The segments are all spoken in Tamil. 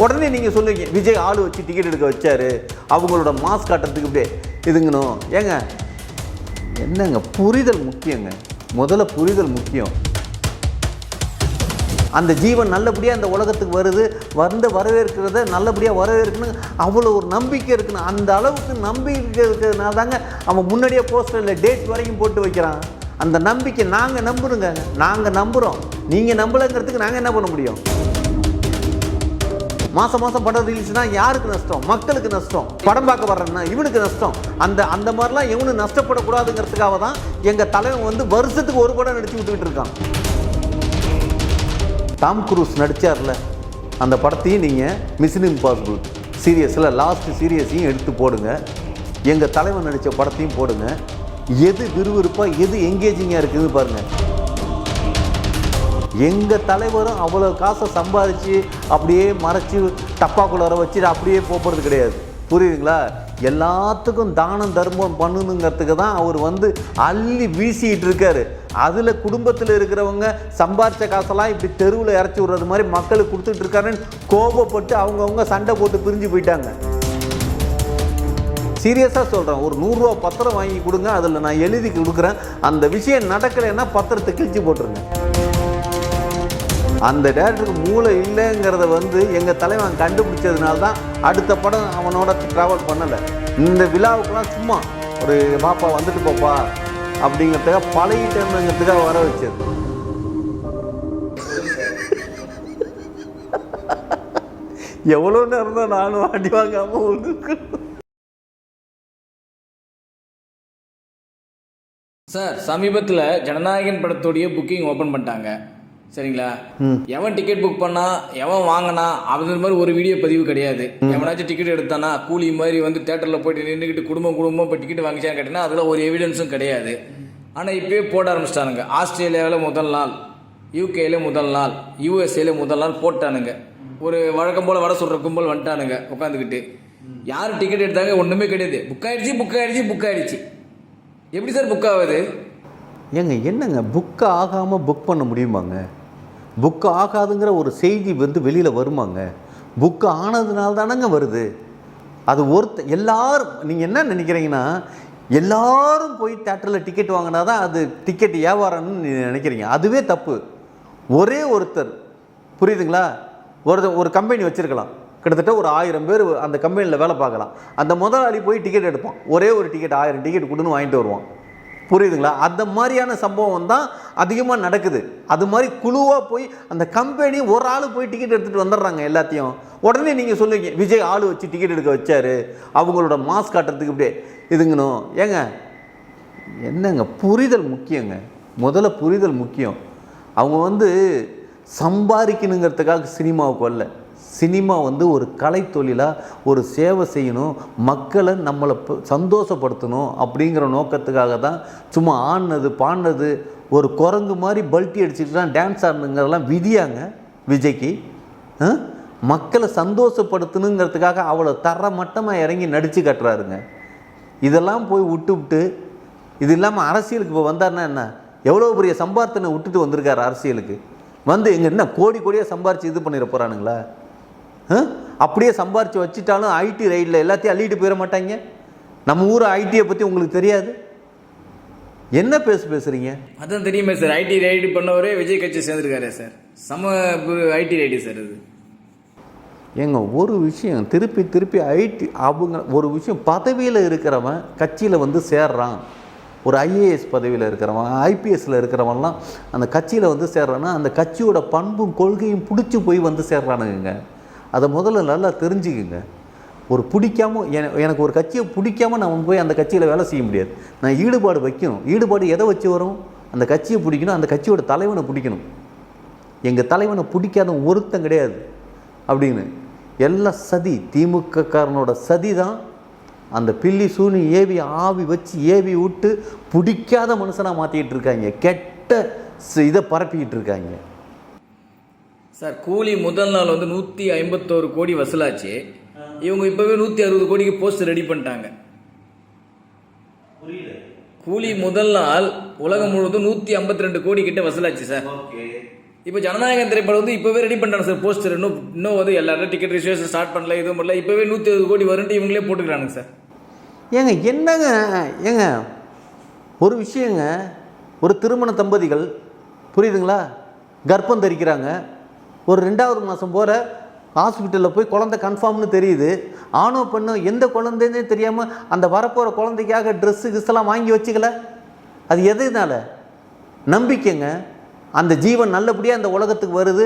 உடனே நீங்கள் சொல்லுவீங்க விஜய் ஆள் வச்சு டிக்கெட் எடுக்க வச்சாரு, அவங்களோட மாஸ் காட்டுறதுக்கு இப்படியே இதுங்கணும். ஏங்க என்னங்க, புரிதல் முக்கியங்க. முதல்ல புரிதல் முக்கியம். அந்த ஜீவன் நல்லபடியாக அந்த உலகத்துக்கு வருது, வரவேற்கிறத நல்லபடியாக வரவேற்கணும், அவ்வளோ ஒரு நம்பிக்கை இருக்குன்னு. அந்த அளவுக்கு நம்பிக்கை இருக்கிறதுனால தாங்க அவன் முன்னாடியே போஸ்டரில் டேட் வரைக்கும் போட்டு வைக்கிறான். அந்த நம்பிக்கை நாங்கள் நம்புறோங்க, நாங்கள் நம்புகிறோம். நீங்கள் நம்பலைங்கிறதுக்கு நாங்கள் என்ன பண்ண முடியும்? மாதம் மாதம் படம் ரிலீஸ்னால் யாருக்கு நஷ்டம்? மக்களுக்கு நஷ்டம். படம் பார்க்க வர்றேன்னா இவனுக்கு நஷ்டம். அந்த மாதிரிலாம் இவனு நஷ்டப்படக்கூடாதுங்கிறதுக்காக தான் எங்கள் தலைவன் வந்து வருஷத்துக்கு ஒரு படம் நடிச்சு விட்டுக்கிட்டு இருக்கான். டாம் குரூஸ் நடித்தார்ல, அந்த படத்தையும் நீங்கள் மிஷன் இம்பாசிபிள் சீரியஸில் லாஸ்ட் சீரியஸையும் எடுத்து போடுங்க. எங்கள் தலைவன் நடித்த படத்தையும் போடுங்க. எது விறுவிறுப்பாக எது எங்கேஜிங்காக இருக்குதுன்னு பாருங்கள். எங்கள் தலைவரும் அவ்வளோ காசை சம்பாதிச்சு அப்படியே மறைச்சி டப்பாக்குள்ளார வச்சு அப்படியே போகிறது கிடையாது. புரியுதுங்களா? எல்லாத்துக்கும் தானம் தர்மம் பண்ணணுங்கிறதுக்கு தான் அவர் வந்து அள்ளி வீசிக்கிட்டு இருக்காரு. அதில் குடும்பத்தில் இருக்கிறவங்க சம்பாரித்த காசெல்லாம் இப்படி தெருவில் இறச்சி விடுறது மாதிரி மக்களுக்கு கொடுத்துட்டு இருக்காருன்னு கோபப்பட்டு அவங்கவுங்க சண்டை போட்டு பிரிஞ்சு போயிட்டாங்க. சீரியஸாக சொல்கிறேன், ஒரு 100 ரூபா பத்திரம் வாங்கி கொடுங்க, அதில் நான் எழுதி கொடுக்குறேன். அந்த விஷயம் நடக்கலைன்னா பத்திரத்தை கிழிச்சு போட்டுருங்க. அந்த டேரக்டருக்கு மூளை இல்லைங்கிறத வந்து எங்கள் தலைவன் கண்டுபிடிச்சதுனால தான் அடுத்த படம் அவனோட ட்ராவல் பண்ணலை. இந்த விழாவுக்கெல்லாம் சும்மா ஒரு பாப்பா வந்துட்டு போப்பா அப்படிங்கிறதுக்காக பழகிட்டேங்கிறதுக்காக வர வச்சது. எவ்வளோ நேரம் தான் நானும் அடி வாங்காமல் ஒதுக்கு. சார், சமீபத்தில் ஜனநாயகன் படத்துடைய புக்கிங் ஓப்பன் பண்ணிட்டாங்க, சரிங்களா? எவன் டிக்கெட் புக் பண்ணா, எவன் வாங்கினா அப்படின்ற மாதிரி ஒரு வீடியோ பதிவு கிடையாது. எவனாச்சும் டிக்கெட் எடுத்தானா கூலி மாதிரி வந்து தேட்டரில் போயிட்டு நின்றுக்கிட்டு குடும்பம் இப்போ டிக்கெட் வாங்கிச்சான்னு கேட்டிங்கன்னா அதில் ஒரு எவிடன்ஸும் கிடையாது. ஆனால் இப்போயே போட ஆரம்பிச்சிட்டானுங்க. ஆஸ்திரேலியாவில் முதல் நாள், யூகேல முதல் நாள், யூஎஸ்ஏல முதல் நாள் போட்டானுங்க. ஒரு வழக்கம் போல் வட சொல்கிற கும்பல் வந்துட்டானுங்க உட்காந்துக்கிட்டு. யார் டிக்கெட் எடுத்தாங்க? ஒன்றுமே கிடையாது. புக் ஆகிடுச்சு. எப்படி சார் புக் ஆகுது? என்னங்க புக்கு ஆகாமல் புக் பண்ண முடியுமாங்க? புக்கு ஆகாதுங்கிற ஒரு செய்தி வந்து வெளியில் வருமாங்க? புக்கு ஆனதுனால தானங்க வருது. அது எல்லாரும் நீங்கள் என்ன நினைக்கிறீங்கன்னா, எல்லாரும் போய் தேட்டரில் டிக்கெட் வாங்கினா தான் அது டிக்கெட் வியாபாரம்னு நீங்கள் நினைக்கிறீங்க. அதுவே தப்பு. ஒரே ஒருத்தர், புரியுதுங்களா? ஒரு கம்பெனி வச்சுருக்கலாம், கிட்டத்தட்ட ஒரு 1000 பேர் அந்த கம்பெனியில் வேலை பார்க்கலாம். அந்த முதலாளி போய் டிக்கெட் எடுப்பான். ஒரே ஒரு டிக்கெட் 1000 டிக்கெட் கொடுன்னு வாங்கிட்டு வருவான். புரியுதுங்களா? அந்த மாதிரியான சம்பவம் தான் அதிகமாக நடக்குது. அது மாதிரி குழுவாக போய் அந்த கம்பெனி ஒரு ஆள் போய் டிக்கெட் எடுத்துகிட்டு வந்துடுறாங்க எல்லாத்தையும். உடனே நீங்கள் சொல்லுவீங்க விஜய் ஆள் வச்சு டிக்கெட் எடுக்க வச்சாரு, அவங்களோட மாஸ் காட்டுறதுக்கு இப்படியே இதுங்கணும். ஏங்க என்னங்க, புரிதல் முக்கியங்க. முதல்ல புரிதல் முக்கியம். அவங்க வந்து சம்பாதிக்கணுங்கிறதுக்காக சினிமாவுக்கு வரல. சினிமா வந்து ஒரு கலை தொழிலாக ஒரு சேவை செய்யணும், மக்களை நம்மளை சந்தோஷப்படுத்தணும் அப்படிங்கிற நோக்கத்துக்காக தான். சும்மா ஆடினது பாடினது ஒரு குரங்கு மாதிரி பல்ட்டி அடிச்சுட்டு தான் டான்ஸ் ஆடணுங்கிறதெல்லாம் விதியாங்க விஜய்க்கு? மக்களை சந்தோஷப்படுத்தணுங்கிறதுக்காக அவ்வளோ தரமட்டமாக இறங்கி நடித்து கட்டுறாருங்க. இதெல்லாம் போய் விட்டு இது இல்லாமல் அரசியலுக்கு இப்போ வந்தார்னா என்ன, எவ்வளோ பெரிய சம்பார்த்தனை விட்டுட்டு வந்திருக்காரு அரசியலுக்கு. வந்து எங்கே என்ன கோடியாக சம்பாரித்து இது பண்ணிட போகிறானுங்களா? அப்படியே சம்பாரித்து வச்சுட்டாலும் ஐடி ரைடில் எல்லாத்தையும் அள்ளிட்டு போயிட மாட்டாங்க. நம்ம ஊர் ஐடியை பற்றி உங்களுக்கு தெரியாது. என்ன பேசுகிறீங்க? அதான் தெரியுமே சார், ஐடி ரைடு பண்ணவரே விஜய் கட்சி சேர்ந்துருக்காரு சார். ஐடி ரைடு சார் அது. ஏங்க ஒரு விஷயம் திருப்பி ஐடி அவங்க ஒரு விஷயம், பதவியில் இருக்கிறவன் கட்சியில் வந்து சேர்றான். ஒரு ஐஏஎஸ் பதவியில் இருக்கிறவன், ஐபிஎஸ்சில் இருக்கிறவன்லாம் அந்த கட்சியில் வந்து சேர்றான்னா அந்த கட்சியோட பண்பும் கொள்கையும் பிடிச்சி போய் வந்து சேர்றானுங்க. அதை முதல்ல நல்லா தெரிஞ்சுக்குங்க. ஒரு பிடிக்காமல் எனக்கு ஒரு கட்சியை பிடிக்காமல் நான் போய் அந்த கட்சியில் வேலை செய்ய முடியாது. நான் ஈடுபாடு வைக்கணும். ஈடுபாடு எதை வச்சு வரும்? அந்த கட்சியை பிடிக்கணும், அந்த கட்சியோட தலைவனை பிடிக்கணும். எங்கள் தலைவனை பிடிக்காத ஒருத்தம் கிடையாது அப்படின்னு. எல்லாம் சதி, திமுக காரனோட சதி தான். அந்த பில்லி சூனி ஏவி ஆவி வச்சு ஏவி விட்டு பிடிக்காத மனுஷனாக மாற்றிக்கிட்டு இருக்காங்க. கெட்ட இதை பரப்பிக்கிட்டு இருக்காங்க சார். கூலி முதல் நாள் வந்து 151 கோடி வசூலாச்சு. இவங்க இப்போவே 160 கோடிக்கு போஸ்ட் ரெடி பண்ணிட்டாங்க. கூலி முதல் நாள் உலகம் முழுவதும் 152 கோடி கிட்ட வசூலாச்சு சார். இப்போ ஜனநாயகன் திரைப்படம் வந்து இப்போவே ரெடி பண்ணிட்டாங்க சார் போஸ்டர். இன்னும் வந்து எல்லாரும் டிக்கெட் ரிசர்வேஷன் ஸ்டார்ட் பண்ணல, எதுவும் பண்ணல. இப்போவே 120 கோடி வரும்ட்டு இவங்களே போட்டுக்கிறானுங்க சார். ஏங்க என்னங்க ஏங்க ஒரு விஷயங்க, ஒரு திருமண தம்பதிகள் புரியுதுங்களா, கர்ப்பம் தரிக்கிறாங்க, ஒரு 2வது மாதம் போகிற ஹாஸ்பிட்டலில் போய் குழந்தை கன்ஃபார்ம்னு தெரியுது, ஆணோ பெண்ணோ எந்த குழந்தைன்னே தெரியாமல் அந்த வரப்போகிற குழந்தைக்காக ட்ரெஸ்ஸு கிஸ்ஸெல்லாம் வாங்கி வச்சுக்கல. அது எதுனால? நம்பிக்கைங்க. அந்த ஜீவன் நல்லபடியாக அந்த உலகத்துக்கு வருது,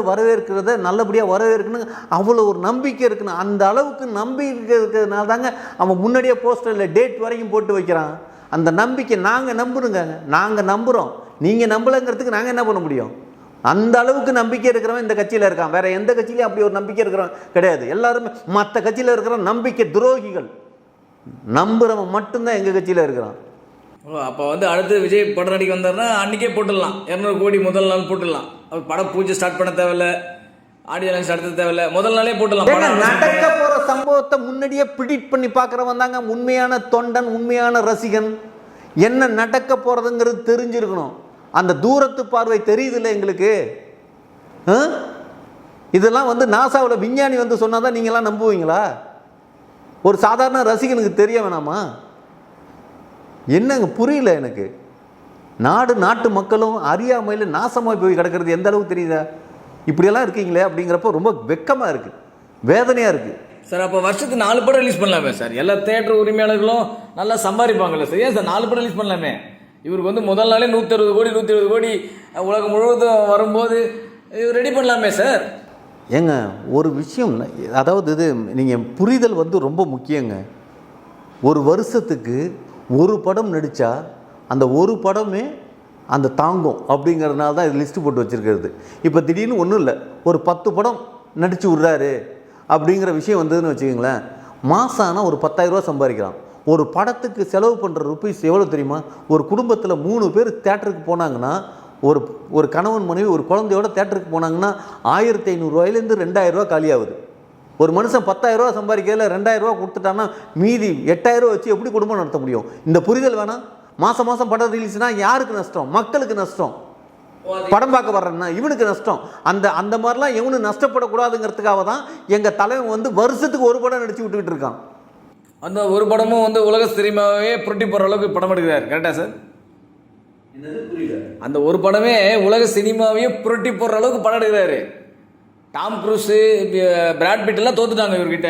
வரவேற்கிறத நல்லபடியாக வரவேற்கணும், அவ்வளோ ஒரு நம்பிக்கை இருக்குன்னு. அந்த அளவுக்கு நம்பிக்கை இருக்கிறதுனால தாங்க அவன் முன்னாடியே போஸ்டரில் டேட் வரைக்கும் போட்டு வைக்கிறான். அந்த நம்பிக்கை நாங்கள் நம்புறோங்க, நாங்கள் நம்புகிறோம், நீங்கள் நம்பலைங்கிறதுக்கு நாங்கள் என்ன பண்ண முடியும்? அந்த அளவுக்கு நம்பிக்கை இருக்கிறவன் இந்த கட்சியில் இருக்கான். வேற எந்த கட்சியிலையும் அப்படி ஒரு நம்பிக்கை இருக்கிறவன் கிடையாது. எல்லாருமே மற்ற கட்சியில் இருக்கிற நம்பிக்கை துரோகிகள். நம்புறவன் மட்டும்தான் எங்கள் கட்சியில் இருக்கிறான். அப்போ வந்து அடுத்து விஜய் படம் நடிக்க வந்தாருன்னா அன்றைக்கே போட்டுடலாம், 200 கோடி முதல் நாள் போட்டுடலாம். அவர் படம் பூஜை ஸ்டார்ட் பண்ண தேவையில்ல, ஆடியோ லான்ச் நடத்த தேவையில்ல, முதல் நாளே போட்டுடலாம். நடக்க போகிற சம்பவத்தை முன்னாடியே ப்ரிடிக்ட் பண்ணி பார்க்குறவன் தாங்க உண்மையான தொண்டன், உண்மையான ரசிகன். என்ன நடக்க போகிறதுங்கிறது தெரிஞ்சிருக்கணும். அந்த தூரத்து பார்வை தெரியுதுல்ல எங்களுக்கு. இதெல்லாம் வந்து நாசாவில் விஞ்ஞானி வந்து சொன்னால் தான் நீங்களாம் நம்புவீங்களா? ஒரு சாதாரண ரசிகனுக்கு தெரிய வேணாமா? என்னங்க புரியல எனக்கு. நாட்டு மக்களும் அறியாமையில் நாசமாக போய் கிடக்கிறது எந்த அளவுக்கு தெரியுதா? இப்படியெல்லாம் இருக்கீங்களே அப்படிங்கிறப்போ ரொம்ப வெக்கமாக இருக்குது, வேதனையாக இருக்குது சார். அப்போ வருஷத்துக்கு 4 படம் ரிலீஸ் பண்ணலாமே சார். எல்லா தேட்டர் உரிமையாளர்களும் நல்லா சம்பாதிப்பாங்கல்ல சார். ஏன் சார் 4 படம் ரிலீஸ் பண்ணலாமே? இவருக்கு வந்து முதல் நாளே 160 கோடி 170 கோடி உலகம் முழுவதும் வரும்போது இவர் ரெடி பண்ணலாமே சார். ஏங்க ஒரு விஷயம், அதாவது இது நீங்கள் புரிதல் வந்து ரொம்ப முக்கியங்க. ஒரு வருஷத்துக்கு ஒரு படம் நடித்தா அந்த ஒரு படமே அந்த தாங்கும் அப்படிங்கிறதுனால தான் இது லிஸ்ட்டு போட்டு வச்சுருக்கிறது. இப்போ திடீர்னு ஒன்றும் இல்லை, ஒரு 10 படம் நடித்து விட்றாரு அப்படிங்கிற விஷயம் வந்ததுன்னு வச்சுக்கோங்களேன், மாதம் ஆனால் ஒரு 10,000 ரூபா சம்பாதிக்கிறான். ஒரு படத்துக்கு செலவு பண்ணுற ருப்பீஸ் எவ்வளோ தெரியுமா? ஒரு குடும்பத்தில் 3 பேர் தேட்டருக்கு போனாங்கன்னா, ஒரு கணவன் மனைவி ஒரு குழந்தையோட தேட்டருக்கு போனாங்கன்னா 1500 ரூபாயிலேருந்து 2000 ரூபா காலியாகுது. ஒரு மனுஷன் 10,000 ரூபா சம்பாதிக்கிறதுல 2000 ரூபா கொடுத்துட்டான்னா மீதி 8000 ரூபா வச்சு எப்படி குடும்பம் நடத்த முடியும்? இந்த புரிதல் வேணாம். மாதம் படம் ரிலீஸ்னா யாருக்கு நஷ்டம்? மக்களுக்கு நஷ்டம். படம் பார்க்க வர்றேன்னா இவனுக்கு நஷ்டம். அந்த மாதிரிலாம் எவனு நஷ்டப்படக்கூடாதுங்கிறதுக்காக தான் எங்கள் தலைவன் வந்து வருஷத்துக்கு ஒரு படம் நடிச்சு விட்டுக்கிட்டு இருக்கான். அந்த ஒரு படமும் வந்து உலக சினிமாவே புரட்டி போகிற அளவுக்கு படம் எடுக்கிறார். கரெக்டா சார்? அந்த ஒரு படமே உலக சினிமாவையே புரட்டி போடுற அளவுக்கு படம் எடுக்கிறாரு. டாம் க்ரூஸ், பிராட் பிட் எல்லாம் தோத்துட்டாங்க இவர்கிட்ட.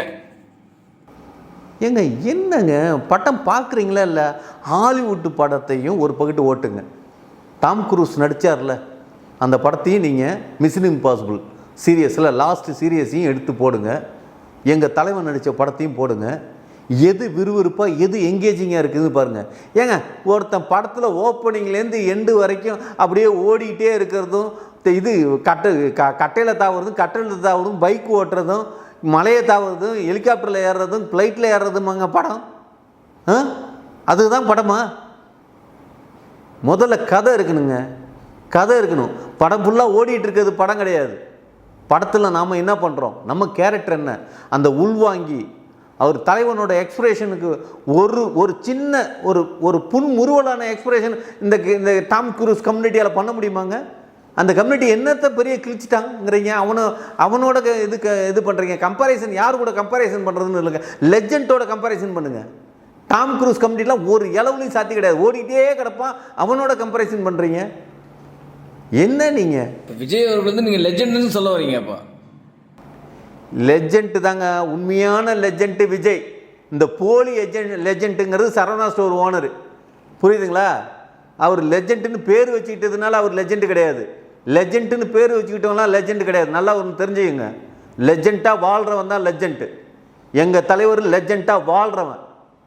ஏங்க என்னங்க படம் பார்க்குறீங்களா இல்லை? ஹாலிவுட் படத்தையும் ஒரு பக்கத்து ஓட்டுங்க. டாம் க்ரூஸ் நடித்தார்ல அந்த படத்தையும் நீங்கள் மிஷன் இம்பாசிபிள் சீரியஸில் லாஸ்ட் சீரியஸையும் எடுத்து போடுங்க. எங்கள் தலைவன் நடித்த படத்தையும் போடுங்க. எது விறுவிறுப்பாக எது எங்கேஜிங்காக இருக்குதுன்னு பாருங்கள். ஏங்க ஒருத்தன் படத்தில் ஓப்பனிங்லேருந்து எண்டு வரைக்கும் அப்படியே ஓடிக்கிட்டே இருக்கிறதும், இது கட்டையில் தாவுறதும் பைக் ஓட்டுறதும், மலையை தாவுறதும், ஹெலிகாப்டரில் ஏறுறதும், ஃப்ளைட்டில் ஏறுறதுமாங்க படம். அதுதான் படமா? முதல்ல கதை இருக்கணுங்க, கதை இருக்கணும். படம் ஃபுல்லாக ஓடிட்டு இருக்கிறது படம் கிடையாது. படத்தில் நாம் என்ன பண்ணுறோம், நம்ம கேரக்டர் என்ன, அந்த உள்வாங்கி அவர் தலைவனோட எக்ஸ்பிரஷனுக்கு ஒரு சின்ன ஒரு புன்முறுவலான எக்ஸ்பிரஷன் இந்த டாம் க்ரூஸ் கம்யூனிட்டியால் பண்ண முடியுமாங்க? அந்த கம்யூனிட்டி என்னத்தை பெரிய கிழிச்சிட்டாங்கிறீங்க. அவனோட இது பண்ணுறீங்க. கம்பேரிசன் யார் கூட கம்பேரிசன் பண்ணுறதுன்னு இல்லைங்க, லெஜெண்டோட கம்பேரிசன் பண்ணுங்கள். டாம் க்ரூஸ் கம்யூனிட்டிலாம் ஒரு இளவுலையும் சாத்தி கிடையாது, ஓடிக்கிட்டே கிடப்பான். அவனோட கம்பேரிசன் பண்ணுறீங்க என்ன நீங்கள்? விஜய் அவர்கள் வந்து நீங்கள் லெஜெண்ட்னு சொல்ல வரீங்க? அப்போ லெஜெண்ட் தாங்க, உண்மையான லெஜெண்ட் விஜய். இந்த போலி லெஜெண்ட்டுங்கிறது சரவணா ஸ்டோர் ஓனர், புரியுதுங்களா? அவர் லெஜெண்ட்டுன்னு பேர் வச்சுக்கிட்டதுனால அவர் லெஜெண்ட் கிடையாது. லெஜெண்ட்டுன்னு பேர் வச்சுக்கிட்டவங்களாம் லெஜெண்ட் கிடையாது. நல்லா ஒன்று தெரிஞ்சுக்கங்க, லெஜெண்டாக வாழ்கிறவன் தான் லெஜெண்ட். எங்கள் தலைவர் லெஜெண்டாக வாழ்கிறவன்,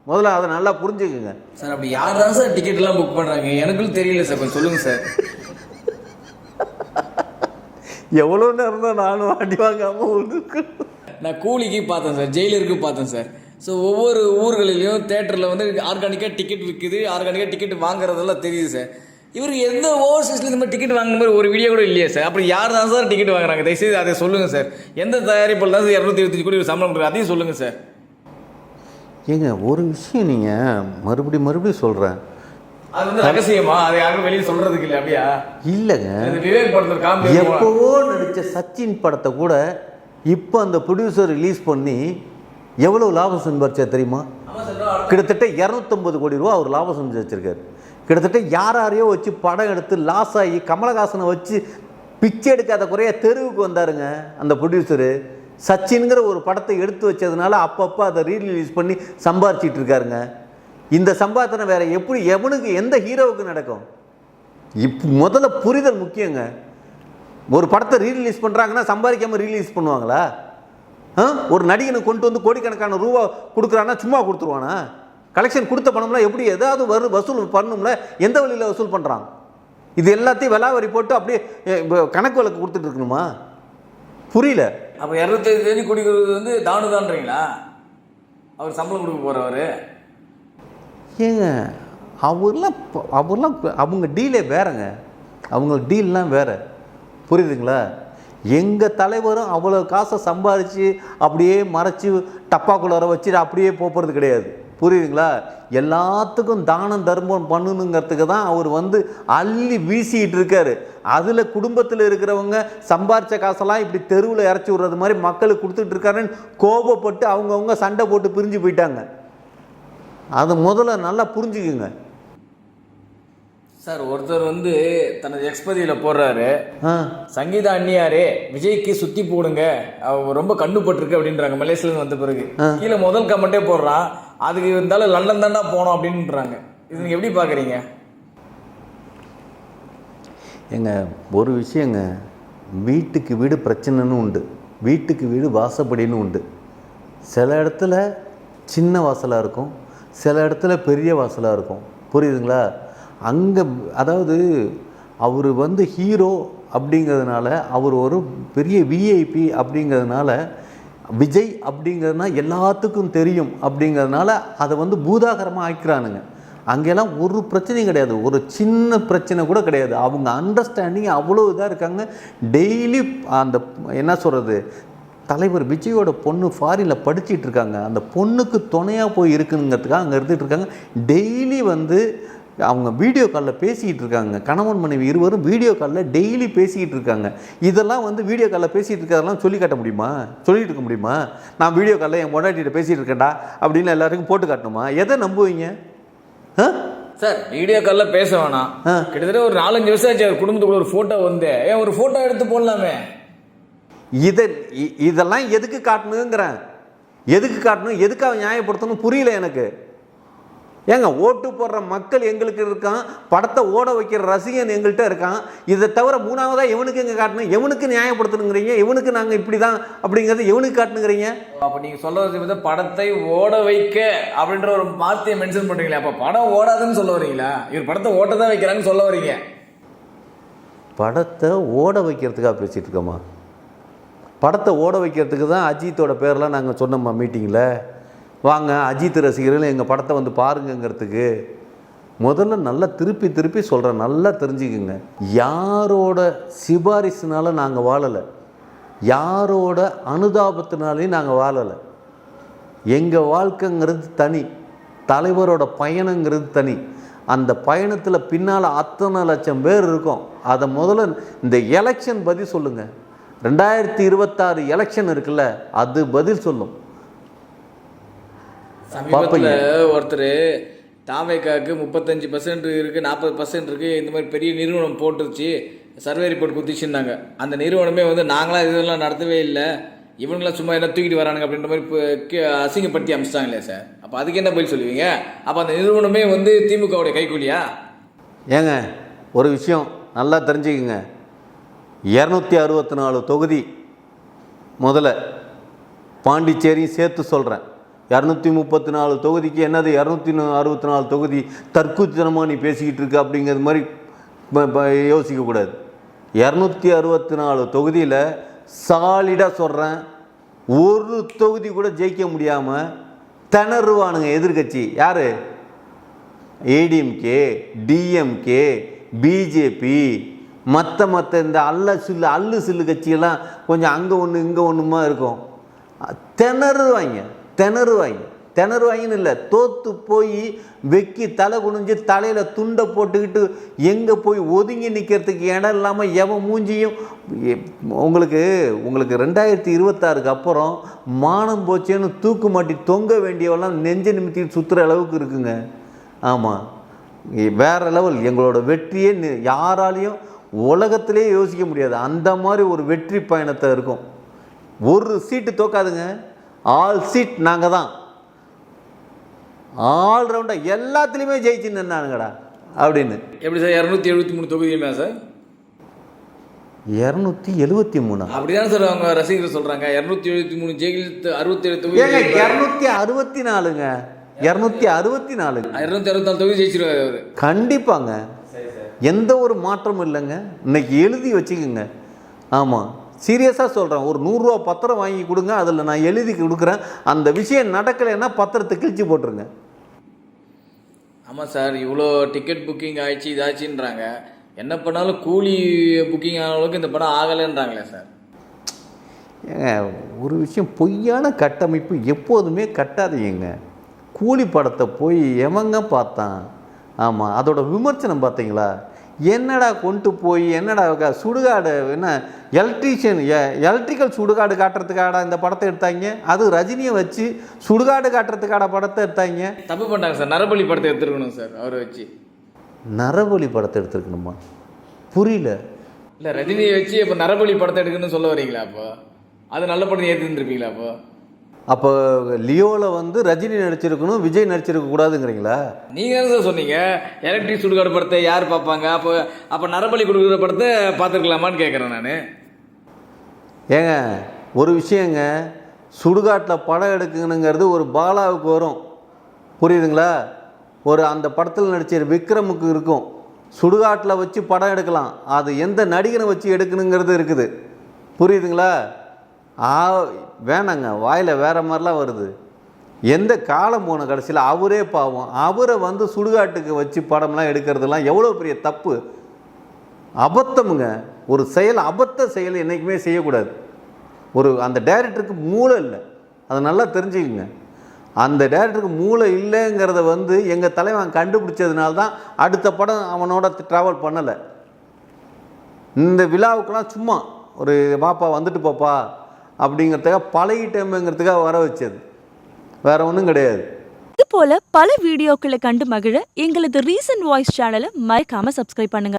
முதல்ல அதை நல்லா புரிஞ்சுக்குங்க சார். அப்படி யார் தான் சார் டிக்கெட்லாம் புக் பண்ணுறாங்க? எனக்கும் தெரியல சார், கொஞ்சம் சொல்லுங்கள் சார். எவ்வளோ நேரம் தான் நானும் அடி வாங்காமல் நான் கூலிக்கு பார்த்தேன் சார், ஜெயிலருக்கு பார்த்தேன் சார். ஸோ ஒவ்வொரு ஊர்களிலையும் தேட்டரில் வந்து ஆர்கானிக்காக டிக்கெட் விற்குது, ஆர்கானிக்காக டிக்கெட் வாங்குறதெல்லாம் தெரியுது சார். இவருக்கு எந்த ஓவர்சீஸ்ல இந்த மாதிரி டிக்கெட் வாங்குற மாதிரி ஒரு வீடியோ கூட இல்லையா சார்? அப்படி யார் தான் சார் டிக்கெட் வாங்குறாங்க? தயவுசெய்து அதை சொல்லுங்கள் சார். எந்த தயாரிப்பில் தான் சார் 225 கோடி சம்பளம் கொடுக்குறது, அதையும் சொல்லுங்கள் சார். ஏங்க ஒரு விஷயம் நீங்கள் மறுபடியும் சொல்கிறேன், அது வந்து ரகசியமா, அதை யாரும் வெளியே சொல்றதுக்கு இல்லை அப்படியா? இல்லைங்க, இது விவேக் படத்துல காமெடி. எப்போவோ நடித்த சச்சின் படத்தை கூட இப்போ அந்த ப்ரொடியூசர் ரிலீஸ் பண்ணி எவ்வளோ லாபம் சம்பாரிச்சா தெரியுமா? கிட்டத்தட்ட 250 கோடி ரூபா அவர் லாபம் சம்பாதிச்சு வச்சிருக்காரு. கிட்டத்தட்ட யாரையோ வச்சு படம் எடுத்து லாஸ் ஆகி கமலஹாசனை வச்சு பிச்சை எடுக்காத குறைய தெருவுக்கு வந்தாருங்க அந்த ப்ரொடியூசரு. சச்சின்ங்கிற ஒரு படத்தை எடுத்து வச்சதுனால அப்பப்போ அதை ரீரிலீஸ் பண்ணி சம்பாரிச்சிட்டு இருக்காருங்க. இந்த சம்பாத்தனை வேற எப்படி எவனுக்கு எந்த ஹீரோவுக்கு நடக்கும்? முதல்ல புரிதல் முக்கியங்க. ஒரு படத்தை ரீரிலீஸ் பண்ணுறாங்கன்னா சம்பாதிக்காமல் ரீலீஸ் பண்ணுவாங்களா? ஒரு நடிகனை கொண்டு வந்து கோடிக்கணக்கான ரூபா கொடுக்குறான்னா சும்மா கொடுத்துருவானா? கலெக்ஷன் கொடுத்த பணம்லாம் எப்படி ஏதாவது வசூல் பண்ணணும்ல, எந்த வழியில் வசூல் பண்ணுறான்? இது எல்லாத்தையும் விலாவரி போட்டு அப்படியே கணக்கு வழக்கு கொடுத்துட்டு இருக்கணுமா? புரியல. அப்போ 250 கோடி வந்து தானுதான்றீங்களா? அவர் சம்பளம் கொடுக்க போகிறவர் ஏங்க, அவர்லாம் அவங்க டீலே வேறங்க, அவங்க டீல்லாம் வேற. புரியுதுங்களா? எங்கள் தலைவரும் அவ்வளோ காசை சம்பாதிச்சு அப்படியே மறைச்சி டப்பாக்குள்ளார வச்சு அப்படியே போகிறது கிடையாது. புரியுதுங்களா? எல்லாத்துக்கும் தானம் தர்மம் பண்ணணுங்கிறதுக்கு தான் அவர் வந்து அள்ளி வீசிக்கிட்டு இருக்காரு. அதில் குடும்பத்தில் இருக்கிறவங்க சம்பாரித்த காசெல்லாம் இப்படி தெருவில் இறச்சி விடுறது மாதிரி மக்களுக்கு கொடுத்துட்டு இருக்காருன்னு கோபப்பட்டு அவங்கவுங்க சண்டை போட்டு பிரிஞ்சு போயிட்டாங்க. அதை முதல்ல நல்லா புரிஞ்சுக்குங்க சார். ஒருத்தர் வந்து தனது எக்ஸ்பதியில் போடுறாரு, சங்கீதா அண்ணியாரே விஜய்க்கு சுத்தி போடுங்க, ரொம்ப கண்டுபட்டுருக்கு அப்படின்றாங்க. மலேசியால வந்த பிறகு கீழே முதல் கமெண்டே போடுறான், அதுக்கு இருந்தாலும் லண்டன் தாண்டா போனோம் அப்படின்றாங்க. இது நீங்க எப்படி பாக்குறீங்க? எங்க ஒரு விஷயங்க, வீட்டுக்கு வீடு பிரச்சனைன்னு உண்டு, வீட்டுக்கு வீடு வாசப்படின்னு உண்டு. சில இடத்துல சின்ன வாசலாக இருக்கும், சில இடத்துல பெரிய வாசலாக இருக்கும். புரியுதுங்களா? அங்கே அதாவது அவர் வந்து ஹீரோ அப்படிங்கிறதுனால, அவர் ஒரு பெரிய விஐபி அப்படிங்கிறதுனால, விஜய் அப்படிங்கிறதுனா எல்லாத்துக்கும் தெரியும் அப்படிங்கிறதுனால அதை வந்து பூதாகரமாக ஆக்கிறானுங்க. அங்கெல்லாம் ஒரு பிரச்சனையும் கிடையாது, ஒரு சின்ன பிரச்சனை கூட கிடையாது. அவங்க அண்டர்ஸ்டாண்டிங் அவ்வளோ இதாக இருக்காங்க. டெய்லி அந்த என்ன சொல்கிறது, தலைவர் விஜயோட பொண்ணு ஃபாரினில் படிச்சுட்டு இருக்காங்க, அந்த பொண்ணுக்கு துணையாக போய் இருக்குங்கிறதுக்காக அங்கே இருந்துகிட்டு இருக்காங்க. டெய்லி வந்து அவங்க வீடியோ காலில் பேசிக்கிட்டு இருக்காங்க. கணவன் மனைவி இருவரும் வீடியோ காலில் டெய்லி பேசிக்கிட்டு இருக்காங்க. இதெல்லாம் வந்து வீடியோ காலில் பேசிகிட்டு இருக்கிறதெல்லாம் சொல்லி காட்ட முடியுமா? சொல்லிட்டு இருக்க முடியுமா? நான் வீடியோ காலில் என் பொண்டாட்டிகிட்ட பேசிகிட்டு இருக்கேன்டா அப்படின்னு எல்லாருக்கும் போட்டு காட்டணுமா? எதை நம்புவீங்க சார்? வீடியோ காலில் பேச வேணாம், கிட்டத்தட்ட ஒரு 4-5 வருஷம் ஆச்சு அவர் குடும்பத்துக்குள்ள ஒரு ஃபோட்டோ வந்து, ஏன் ஒரு ஃபோட்டோ எடுத்து போடலாமே? இதெல்லாம் எதுக்கு காட்டணுங்கிறேன், எதுக்கு காட்டணும், எதுக்காக நியாயப்படுத்தணும் புரியல எனக்கு. ஏங்க, ஓட்டு போடுற மக்கள் எங்களுக்கு இருக்கான், படத்தை ஓட வைக்கிற ரசிகன் எங்கள்கிட்ட இருக்கான். இதை தவிர மூணாவதாக எவனுக்கு எங்கே காட்டணும், எவனுக்கு நியாயப்படுத்தணுங்கிறீங்க, எவனுக்கு நாங்கள் இப்படி தான் அப்படிங்கிறது எவனுக்கு காட்டணுங்கிறீங்க? அப்போ நீங்கள் சொல்றது வந்து படத்தை ஓட வைக்க அப்படின்ற ஒரு வார்த்தையை மென்ஷன் பண்ணுறீங்களா? அப்போ படம் ஓடாதுன்னு சொல்ல வரீங்களா? இவர் படத்தை ஓட்ட தான் வைக்கிறாங்கன்னு சொல்ல வரீங்க? படத்தை ஓட வைக்கிறதுக்காக பேசிகிட்டு இருக்கோமா? படத்தை ஓட வைக்கிறதுக்கு தான் அஜித்தோட பேரெலாம் நாங்கள் சொன்னோம்மா மீட்டிங்கில். வாங்க அஜித் ரசிகர்கள் எங்கள் படத்தை வந்து பாருங்கிறதுக்கு. முதல்ல நல்லா திருப்பி சொல்கிறேன், நல்லா தெரிஞ்சுக்குங்க. யாரோட சிபாரிசுனால நாங்கள் வாழலை, யாரோட அனுதாபத்தினாலையும் நாங்கள் வாழலை. எங்கள் வாழ்க்கைங்கிறது தனி, தலைவரோட பயணங்கிறது தனி. அந்த பயணத்தில் பின்னால் அத்தனை லட்சம் பேர் இருக்கும். அதை முதல்ல இந்த எலெக்ஷன் பதில் சொல்லுங்கள். 2026 எலெக்ஷன் இருக்குல்ல, அது பதில் சொல்லும். சமீபத்தில் ஒருத்தர் தாவேக்காவுக்கு 35% இருக்குது, 40% இருக்குது, இந்த மாதிரி பெரிய நிறுவனம் போட்டுருச்சு, சர்வே ரிப்போர்ட் குத்திச்சுருந்தாங்க. அந்த நிறுவனமே வந்து நாங்களாம் இதெல்லாம் நடத்தவே இல்லை, இவங்களாம் சும்மா என்ன தூக்கிட்டு வரானுங்க அப்படின்ற மாதிரி அசிங்கப்படுத்தி அமிச்சிட்டாங்க இல்லையா சார்? அப்போ அதுக்கு என்ன பதில் சொல்லுவீங்க? அப்போ அந்த நிறுவனமே வந்து திமுகவுடைய கைக்கூலியா? ஏங்க, ஒரு விஷயம் நல்லா தெரிஞ்சுக்குங்க. 264 தொகுதி, முதல்ல பாண்டிச்சேரியும் சேர்த்து சொல்கிறேன். 234 தொகுதிக்கு என்னது 264 தொகுதி தற்குத்தனமாக நீ பேசிக்கிட்டு இருக்க அப்படிங்கிறது மாதிரி யோசிக்கக்கூடாது. 264 தொகுதியில் சாலிடாக சொல்கிறேன், ஒரு தொகுதி கூட ஜெயிக்க முடியாமல் திணறுவானுங்க எதிர்கட்சி. யார்? ஏடிஎம்கே, டிஎம்கே, பிஜேபி, மற்ற இந்த அல்லு சில்லு கட்சியெல்லாம் கொஞ்சம் அங்கே ஒன்று இங்கே ஒன்றுமா இருக்கும். திணறுவாங்க. திணறுவாங்கன்னு இல்லை, தோற்று போய் வெக்கி தலை குனிஞ்சு தலையில் துண்டை போட்டுக்கிட்டு எங்கே போய் ஒதுங்கி நிற்கிறதுக்கு இடம் இல்லாமல் எவன் மூஞ்சியும் உங்களுக்கு 2026க்கு அப்புறம் மானம் போச்சேன்னு தூக்கு மாட்டி தொங்க வேண்டியவெல்லாம் நெஞ்ச நிமித்திட்டு சுற்றுற அளவுக்கு இருக்குங்க. ஆமாம், வேறு லெவல். எங்களோட வெற்றியே யாராலையும் உலகத்திலே யோசிக்க முடியாது. அந்த மாதிரி ஒரு வெற்றி பயணத்தை இருக்கும். ஒரு சீட்டு தோக்காதுங்க, ஆல் சீட் நாங்கள் தான். ஆல்ரவுண்டாக எல்லாத்துலேயுமே ஜெயிச்சு நின்னானுங்கடா அப்படின்னு. எப்படி சார் 273 தொகுதியுமே சார்? 273 அப்படிதான் சார் அவங்க ரசிகர்கள் சொல்றாங்க. 273 ஜெயிலில் 67 தொகுதி. 264ங்க, 264 264 தொகுதி ஜெயிச்சிருவாரு அவரு கண்டிப்பாங்க. எந்த ஒரு மாற்றமும் இல்லைங்க. இன்னைக்கு எழுதி வச்சுக்கோங்க. ஆமாம், சீரியஸாக சொல்கிறேன். ஒரு 100 ரூபா பத்திரம் வாங்கி கொடுங்க, அதில் நான் எழுதி கொடுக்குறேன். அந்த விஷயம் நடக்கலைன்னா பத்திரத்தை கிழிச்சு போட்டுருங்க. ஆமாம் சார், இவ்வளோ டிக்கெட் புக்கிங் ஆயிடுச்சு இதாச்சுன்றாங்க. என்ன பண்ணாலும் கூலி புக்கிங் ஆன அளவுக்கு இந்த படம் ஆகலைன்றாங்களே சார். ஏங்க, ஒரு விஷயம், பொய்யான கட்டமைப்பு எப்போதுமே கட்டாதீங்க. கூலி படத்தை போய் எவங்க பார்த்தான்? ஆமாம், அதோட விமர்சனம் பார்த்தீங்களா? என்னடா கொண்டு போய் என்னடா சுடுகாடு, என்ன எலக்ட்ரிக்கல் சுடுகாடு காட்டுறதுக்காடா இந்த படத்தை எடுத்தாங்க? அது ரஜினியை வச்சு சுடுகாடு காட்டுறதுக்காட படத்தை எடுத்தாங்க. தப்பு பண்ணாங்க சார். நரபலி படத்தை எடுத்துருக்கணும் சார் அவரை வச்சு. நரபலி படத்தை எடுத்துருக்கணுமா? புரியல. இல்லை, ரஜினியை வச்சு இப்போ நரபலி படத்தை எடுக்கணும்னு சொல்ல வரீங்களா? அப்போ அது நல்ல படம் ஏற்றுருப்பீங்களா? அப்போ லியோவில் வந்து ரஜினி நடிச்சிருக்கணும், விஜய் நடிச்சிருக்க கூடாதுங்கிறீங்களா? நீங்கள் என்ன சார் சொன்னீங்க? எலக்ட்ரிக் சுடுகாடு படத்தை யார் பார்ப்பாங்க? அப்போ நரபலி கொடுக்குற படத்தை பார்த்துருக்கலாமான்னு கேட்குறேன் நான். ஏங்க, ஒரு விஷயங்க, சுடுகாட்டில் படம் எடுக்கணுங்கிறது ஒரு பாலாவுக்கு வரும், புரியுதுங்களா? ஒரு அந்த படத்தில் நடிச்ச விக்ரமுக்கு இருக்கும். சுடுகாட்டில் வச்சு படம் எடுக்கலாம், அது எந்த நடிகனை வச்சு எடுக்கணுங்கிறது இருக்குது, புரியுதுங்களா? வேணாங்க, வாயில் வேறு மாதிரிலாம் வருது. எந்த காலம் போன கடைசியில் அவரே பாவம், அவரை வந்து சுடுகாட்டுக்கு வச்சு படம்லாம் எடுக்கிறதுலாம் எவ்வளோ பெரிய தப்பு, அபத்தமுங்க. ஒரு செயல், அபத்த செயல் என்றைக்குமே செய்யக்கூடாது. அந்த டைரக்டருக்கு மூளை இல்லை, அதை நல்லா தெரிஞ்சுக்குங்க. அந்த டைரக்டருக்கு மூளை இல்லைங்கிறத வந்து எங்கள் தலைவன் கண்டுபிடிச்சதுனால தான் அடுத்த படம் அவனோட ட்ராவல் பண்ணலை. இந்த விழாவுக்கெல்லாம் சும்மா ஒரு பாப்பா வந்துட்டு போப்பா அப்படிங்கிறதுக்காக பழகிட்டேங்கிறதுக்காக வர வச்சது, வேற ஒன்றும் கிடையாது. இது போல பல வீடியோக்களை கண்டு மகிழ எங்களது ரீசன்ட் வாய்ஸ் சேனலை மறக்காம சப்ஸ்கிரைப் பண்ணுங்க.